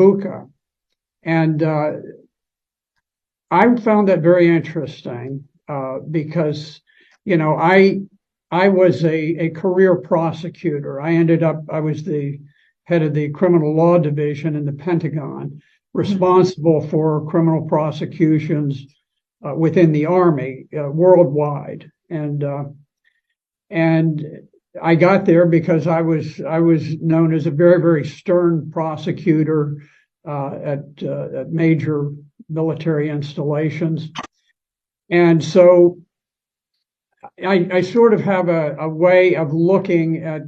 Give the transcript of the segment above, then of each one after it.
Bucha. And I found that very interesting because, I was a career prosecutor. I was the head of the criminal law division in the Pentagon, responsible for criminal prosecutions within the Army worldwide. And I got there because I was known as a very, very stern prosecutor at major military installations. And so I sort of have a way of looking at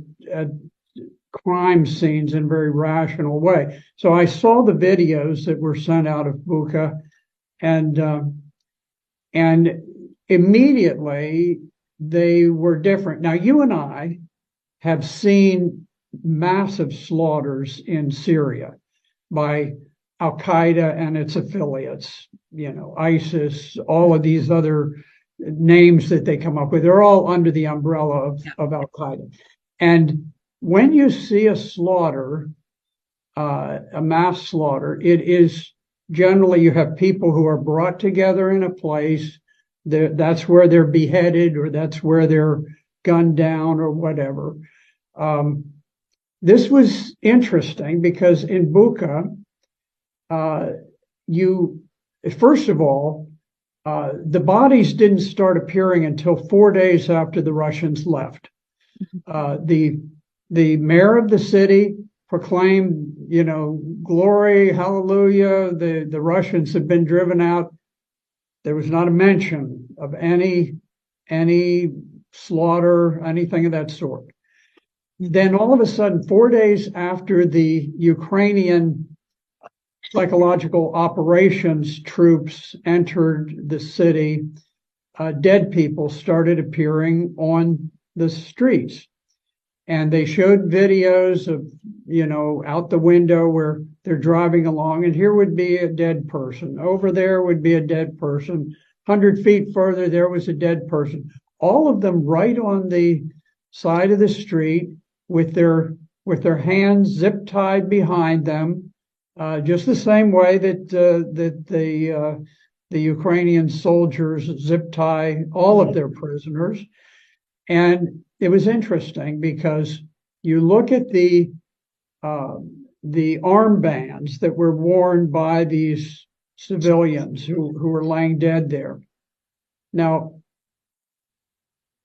crime scenes in a very rational way. So I saw the videos that were sent out of Bucha, and immediately they were different. Now, you and I have seen massive slaughters in Syria by Al Qaeda and its affiliates, ISIS, all of these other names that they come up with. They're all under the umbrella of Al Qaeda. And when you see a slaughter, a mass slaughter, it is generally you have people who are brought together in a place. That's where they're beheaded, or that's where they're gunned down, or whatever. This was interesting because in Bucha, first of all, the bodies didn't start appearing until 4 days after the Russians left. The mayor of the city proclaimed, glory, hallelujah, the Russians have been driven out. There was not a mention of any slaughter, anything of that sort. Then all of a sudden, 4 days after the Ukrainian psychological operations troops entered the city, dead people started appearing on the streets. And they showed videos of, out the window where they're driving along, and here would be a dead person. Over there would be a dead person. 100 feet further, there was a dead person. All of them right on the side of the street with their hands zip tied behind them, just the same way that the Ukrainian soldiers zip tie all of their prisoners. And it was interesting because you look at the armbands that were worn by these civilians who were laying dead there. Now,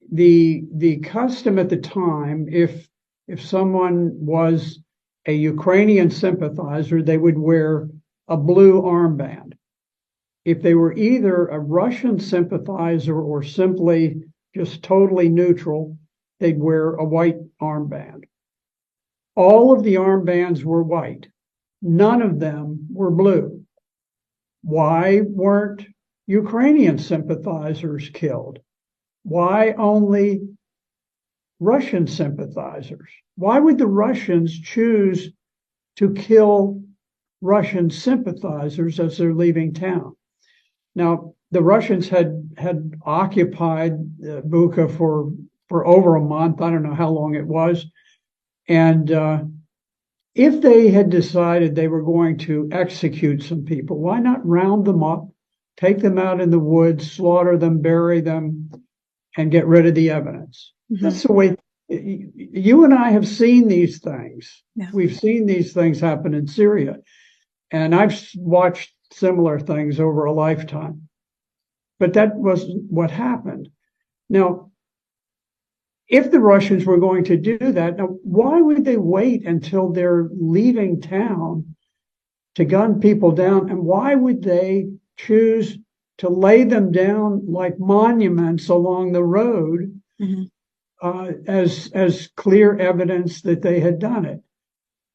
the custom at the time, if someone was a Ukrainian sympathizer, they would wear a blue armband. If they were either a Russian sympathizer or simply just totally neutral, they'd wear a white armband. All of the armbands were white. None of them were blue. Why weren't Ukrainian sympathizers killed? Why only Russian sympathizers? Why would the Russians choose to kill Russian sympathizers as they're leaving town? Now, the Russians had occupied Bucha for over a month. I don't know how long it was. And if they had decided they were going to execute some people, why not round them up, take them out in the woods, slaughter them, bury them, and get rid of the evidence? Mm-hmm. That's the way. You and I have seen these things. Yeah. We've seen these things happen in Syria. And I've watched similar things over a lifetime. But that wasn't what happened. Now, if the Russians were going to do that, now why would they wait until they're leaving town to gun people down? And why would they choose to lay them down like monuments along the road, mm-hmm. As clear evidence that they had done it?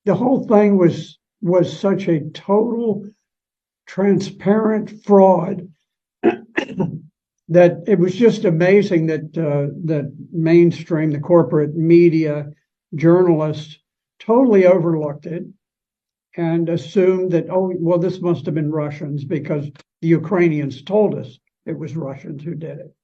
The whole thing was such a total transparent fraud that it was just amazing that mainstream, the corporate media, journalists totally overlooked it and assumed that, oh, well, this must have been Russians because the Ukrainians told us it was Russians who did it.